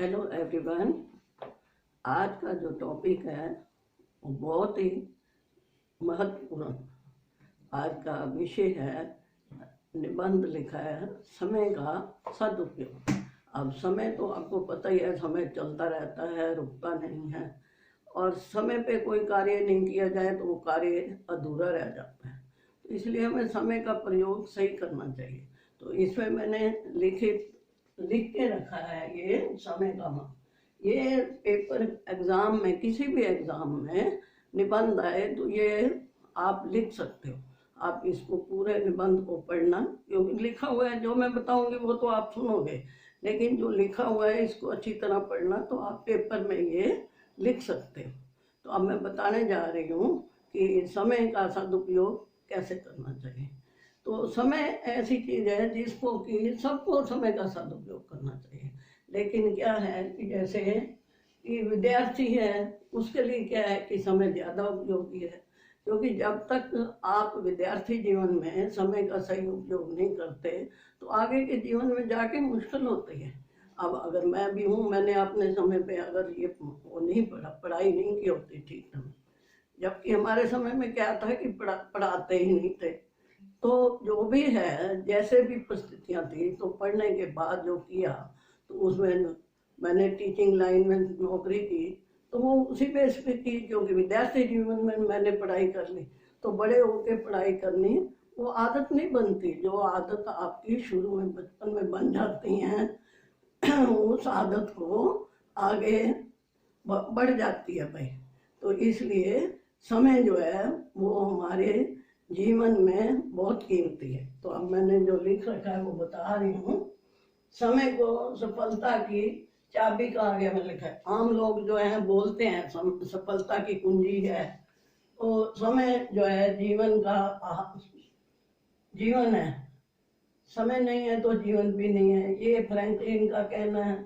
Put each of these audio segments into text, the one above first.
Hello everyone. आज का जो टॉपिक है वो बहुत ही महत्वपूर्ण। आज का विषय है, निबंध लिखा है समय का सदुपयोग। अब समय तो आपको पता ही है, समय चलता रहता है, रुकता नहीं है, और समय पे कोई कार्य नहीं किया जाए तो वो कार्य अधूरा रह जाता है। तो इसलिए हमें समय का प्रयोग सही करना चाहिए। तो इसमें मैंने लिख के रखा है ये समय का महत्व। ये पेपर एग्जाम में, किसी भी एग्जाम में निबंध आए तो ये आप लिख सकते हो। आप इसको पूरे निबंध को पढ़ना, क्योंकि लिखा हुआ है, जो मैं बताऊंगी वो तो आप सुनोगे, लेकिन जो लिखा हुआ है इसको अच्छी तरह पढ़ना, तो आप पेपर में ये लिख सकते हो। तो अब मैं बताने जा रही हूँ कि समय का सदुपयोग कैसे करना चाहिए। तो समय ऐसी चीज है जिसको कि सबको समय का सदुपयोग करना चाहिए। लेकिन क्या है कि जैसे कि विद्यार्थी है, उसके लिए क्या है कि समय ज़्यादा उपयोगी है, क्योंकि जब तक आप विद्यार्थी जीवन में समय का सही उपयोग नहीं करते तो आगे के जीवन में जाके मुश्किल होती है। अब अगर मैं भी हूँ, मैंने अपने समय पे अगर ये वो नहीं पढ़ाई नहीं की होती ठीक ढंग, जबकि हमारे समय में क्या था कि पढ़ाते ही नहीं थे। तो जो भी है, जैसे भी परिस्थितियां थी, तो पढ़ने के बाद जो किया तो उसमें मैंने टीचिंग लाइन में नौकरी की, तो वो उसी बेस पे की, क्योंकि विद्यार्थी जीवन में मैंने पढ़ाई कर ली। तो बड़े होके पढ़ाई करनी वो आदत नहीं बनती। जो आदत आपकी शुरू में बचपन में बन जाती हैं उस आदत को आगे बढ़ जाती है भाई। तो इसलिए समय जो है वो हमारे जीवन में बहुत कीमती है। तो अब मैंने जो लिख रखा है वो बता रही हूँ। समय को सफलता की चाबी कहा गया में लिखा है। आम लोग जो है बोलते हैं सफलता की कुंजी है। तो समय जो है जीवन का जीवन है, समय नहीं है तो जीवन भी नहीं है, ये फ्रैंकलिन का कहना है।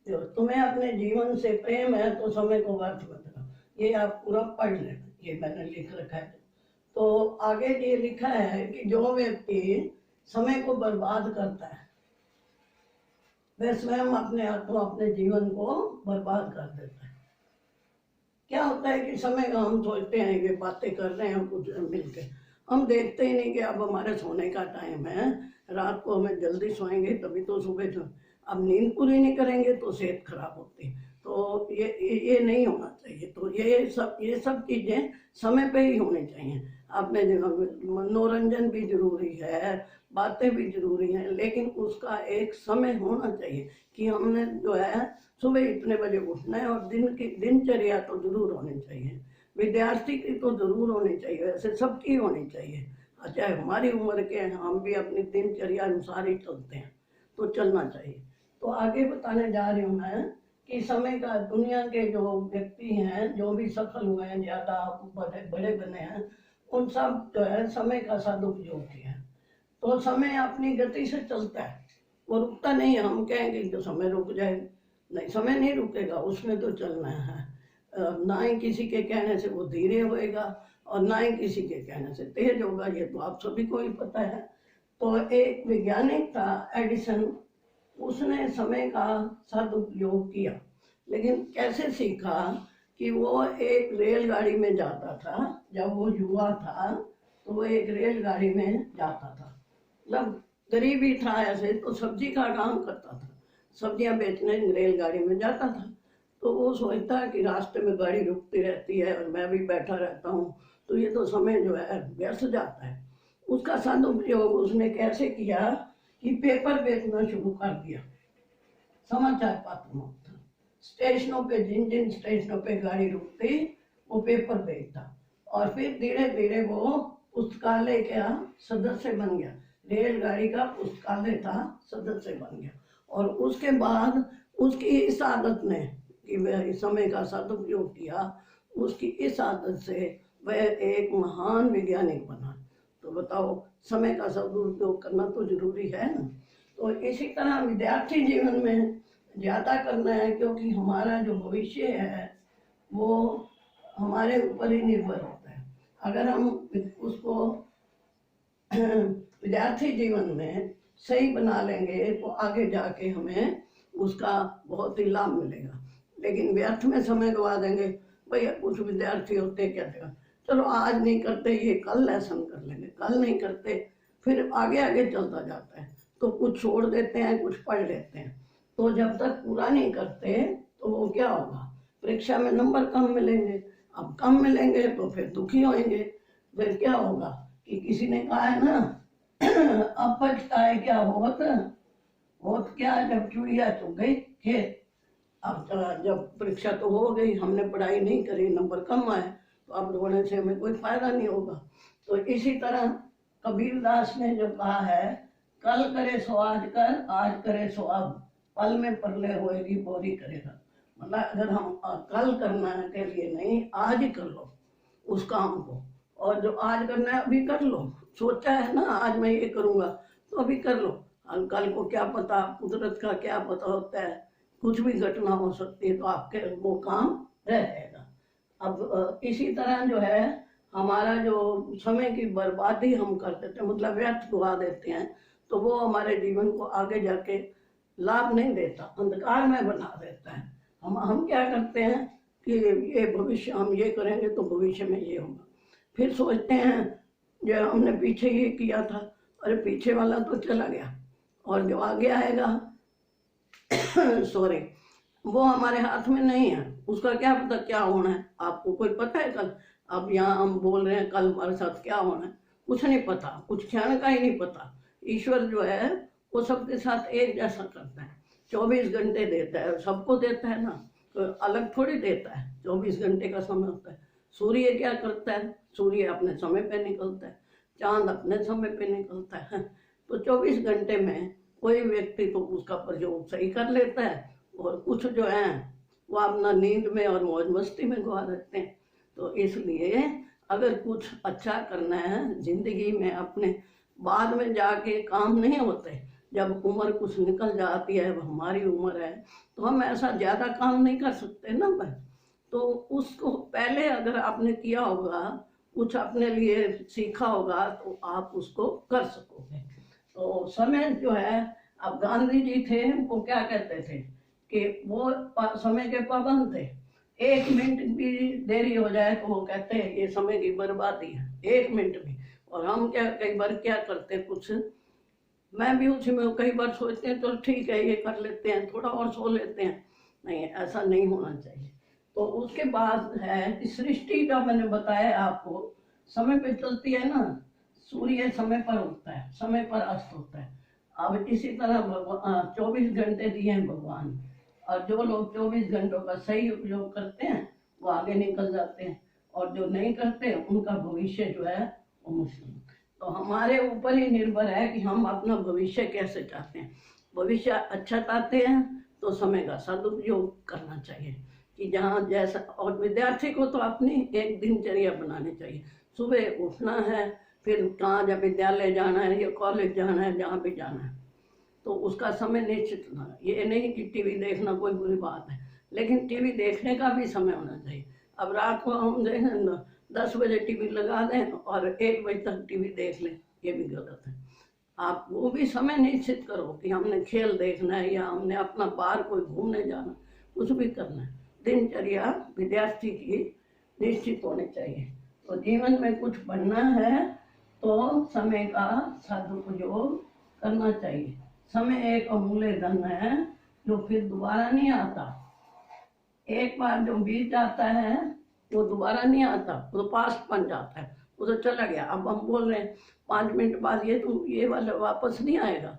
जो तुम्हें अपने जीवन से प्रेम है तो समय को व्यर्थ मत करो। ये आप पूरा पढ़ लेना, ये मैंने लिख रखा है। तो आगे ये लिखा है कि जो व्यक्ति समय को बर्बाद करता है वह स्वयं अपने हाथों अपने जीवन को बर्बाद कर देता है। क्या होता है कि समय का हम सोचते हैं ये बातें कर रहे हैं कुछ मिलके, हम देखते ही नहीं कि अब हमारे सोने का टाइम है, रात को हमें जल्दी सोएंगे तभी तो सुबह अब नींद पूरी नहीं करेंगे तो सेहत खराब होती है। तो ये नहीं होना चाहिए। तो ये सब चीजें समय पे ही होनी चाहिए। अपने मनोरंजन भी जरूरी है, बातें भी जरूरी हैं, लेकिन उसका एक समय होना चाहिए कि हमने जो है सुबह इतने बजे उठना है, और दिन की दिनचर्या तो जरूर होनी चाहिए। विद्यार्थी की तो जरूर होनी चाहिए, वैसे सबकी होनी चाहिए। चाहे हमारी उम्र के हैं, हम भी अपनी दिनचर्या अनुसार ही चलते हैं, तो चलना चाहिए। तो आगे बताने जा रही हूँ मैं कि समय का, दुनिया के जो व्यक्ति हैं, जो भी सफल हुए हैं, ज्यादा बड़े बड़े बने हैं, उन सब जो है समय का सदुपयोग किया है। तो समय अपनी गति से चलता है, वो रुकता नहीं है। हम कहेंगे जो समय रुक जाए, नहीं, समय नहीं रुकेगा, उसमें तो चलना है। ना ही किसी के कहने से वो धीरे होएगा और ना ही किसी के कहने से तेज होगा, ये तो आप सभी को ही पता है। तो एक वैज्ञानिक था एडिसन, उसने समय का सदुपयोग किया, लेकिन कैसे सीखा कि वो एक रेलगाड़ी में जाता था। जब वो युवा था तो वो एक रेलगाड़ी में जाता था, मतलब गरीब ही था ऐसे, तो सब्जी का काम करता था, सब्जियां बेचने रेलगाड़ी में जाता था। तो वो सोचता है कि रास्ते में गाड़ी रुकती रहती है और मैं भी बैठा रहता हूँ, तो ये तो समय जो है व्यर्थ जाता है। उसका सदुपयोग उसने कैसे किया कि पेपर बेचना शुरू कर दिया, समाचार पत्रों, स्टेशनों पे, जिन जिन स्टेशनों पे गाड़ी रुकती वो पेपर बेचता, और फिर धीरे धीरे वो पुस्तकालय का सदस्य बन गया, रेलगाड़ी का पुस्तकालय था सदस्य बन गया। और उसके बाद उसकी इस आदत ने कि वह समय का सदुपयोग किया, उसकी इस आदत से वह एक महान वैज्ञानिक बना। तो बताओ, समय का सदुपयोग करना तो जरूरी है ना। तो इसी तरह विद्यार्थी जीवन में ज्यादा करना है, क्योंकि हमारा जो भविष्य है वो हमारे ऊपर ही निर्भर होता है। अगर हम उसको विद्यार्थी जीवन में सही बना लेंगे तो आगे जाके हमें उसका बहुत ही लाभ मिलेगा। लेकिन व्यर्थ में समय गवा देंगे। भाई कुछ विद्यार्थी होते हैं, क्या देगा, चलो आज नहीं करते, ये कल लेसन कर लेंगे, कल नहीं करते, फिर आगे आगे चलता जाता है। तो कुछ छोड़ देते हैं, कुछ पढ़ लेते हैं। तो जब तक पूरा नहीं करते तो वो क्या होगा, परीक्षा में नंबर कम मिलेंगे। अब कम मिलेंगे तो फिर दुखी होंगे। फिर क्या होगा कि किसी ने कहा है ना, अब पछताए क्या होत क्या, जब चुड़िया चुग गई खेत। अब जब परीक्षा तो हो गई, हमने पढ़ाई नहीं करी, नंबर कम आए, तो अब रोने से हमें कोई फायदा नहीं होगा। तो इसी तरह कबीरदास ने जो कहा है, कल करे सो आज कर, आज करे सो अब, पल में परले होएगी बोरी करेगा। मतलब अगर हम कल करना के लिए नहीं, आज ही कर लो उस काम को, और जो आज करना है अभी कर लो। सोचा है ना आज मैं ये करूँगा, तो अभी कर लो। कल को क्या पता, कुदरत का क्या पता होता है, कुछ भी घटना हो सकती है, तो आपके वो काम रह जाएगा। अब इसी तरह जो है हमारा जो समय की बर्बादी हम कर देते हैं, मतलब व्यर्थ गवा देते हैं, तो वो हमारे जीवन को आगे जाके लाभ नहीं देता, अंधकार में बना देता है। हम क्या करते हैं कि ये भविष्य हम ये करेंगे तो भविष्य में ये होगा। फिर सोचते हैं जो हमने पीछे ये किया था, अरे पीछे वाला तो चला गया, और जो आगे आएगा सॉरी, वो हमारे हाथ में नहीं है। उसका क्या पता क्या होना है, आपको कोई पता है कल? अब यहाँ हम बोल रहे हैं कल हमारे साथ क्या होना है, कुछ नहीं पता, कुछ क्षण का ही नहीं पता। ईश्वर जो है वो सबके साथ एक जैसा करता है, 24 घंटे देता है, सबको देता है ना, तो अलग थोड़ी देता है। 24 घंटे का समय होता है। सूर्य क्या करता है, सूर्य अपने समय पे निकलता है, चांद अपने समय पे निकलता है। तो 24 घंटे में कोई व्यक्ति तो उसका प्रयोग सही कर लेता है, और कुछ जो है वो अपना नींद में और मौज मस्ती में गवा देते हैं। तो इसलिए अगर कुछ अच्छा करना है जिंदगी में, अपने बाद में जाके काम नहीं होते। जब उम्र कुछ निकल जाती है, हमारी उम्र है, तो हम ऐसा ज़्यादा काम नहीं कर सकते ना भाई। तो उसको पहले अगर आपने किया होगा, कुछ अपने लिए सीखा होगा, तो आप उसको कर सकोगे। तो समय जो है, अब गांधी जी थे, वो क्या कहते थे कि वो समय के पाबंद थे। 1 मिनट भी देरी हो जाए तो वो कहते हैं ये समय की बर्बादी है, 1 मिनट भी। और हम क्या कई बार क्या करते हैं, कुछ मैं भी उसी में कई बार सोचते हैं चलो ठीक है ये कर लेते हैं, थोड़ा और सो लेते हैं। नहीं, ऐसा नहीं होना चाहिए। तो उसके बाद है कि सृष्टि का मैंने बताया आपको, समय पे चलती है ना, सूर्य समय पर उगता है, समय पर अस्त होता है। अब इसी तरह 24 घंटे दिए हैं भगवान, और जो लोग 24 घंटों का सही उपयोग करते हैं वो आगे निकल जाते हैं, और जो नहीं करते उनका भविष्य जो है वो मुश्किल। तो हमारे ऊपर ही निर्भर है कि हम अपना भविष्य कैसे चाहते हैं। भविष्य अच्छा चाहते हैं तो समय का सदुपयोग करना चाहिए, कि जहाँ जैसा, और विद्यार्थी को तो अपनी एक दिनचर्या बनानी चाहिए। सुबह उठना है, फिर कहाँ जब विद्यालय जाना है या कॉलेज जाना है, जहाँ भी जाना है, तो उसका समय निश्चित होना। ये नहीं कि टीवी देखना कोई बुरी बात है, लेकिन टीवी देखने का भी समय होना चाहिए। अब रात को हम देखें 10 बजे टीवी लगा दें और 1 बजे तक टीवी देख लें, ये भी गलत है। आप वो भी समय निश्चित करो कि हमने खेल देखना है या हमने अपना बाहर कोई घूमने जाना, कुछ भी करना है। दिनचर्या विद्यार्थी की निश्चित होनी चाहिए। तो जीवन में कुछ बनना है तो समय का सदुपयोग करना चाहिए। समय एक अमूल्य धन है जो फिर दोबारा नहीं आता। एक बार जो बीत जाता है वो दोबारा नहीं आता, वो तो पास्ट बन जाता है, वो तो चला गया। अब हम बोल रहे हैं 5 मिनट बाद ये वाला वापस नहीं आएगा।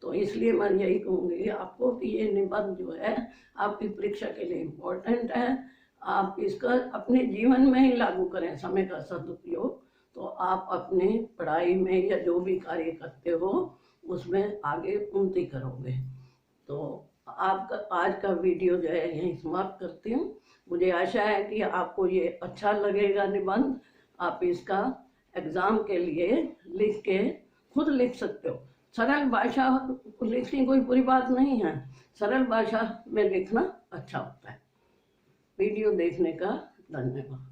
तो इसलिए मैं यही कहूँगी आपको कि ये निबंध जो है आपकी परीक्षा के लिए इम्पोर्टेंट है। आप इसका अपने जीवन में ही लागू करें, समय का सदुपयोग, तो आप अपनी पढ़ाई में या जो भी कार्य करते हो उसमें आगे उन्नति करोगे। तो आपका आज का वीडियो जो है यहीं समाप्त करती हूँ। मुझे आशा है कि आपको ये अच्छा लगेगा निबंध। आप इसका एग्ज़ाम के लिए लिख के खुद लिख सकते हो। सरल भाषा लिखनी कोई बुरी बात नहीं है, सरल भाषा में लिखना अच्छा होता है। वीडियो देखने का धन्यवाद।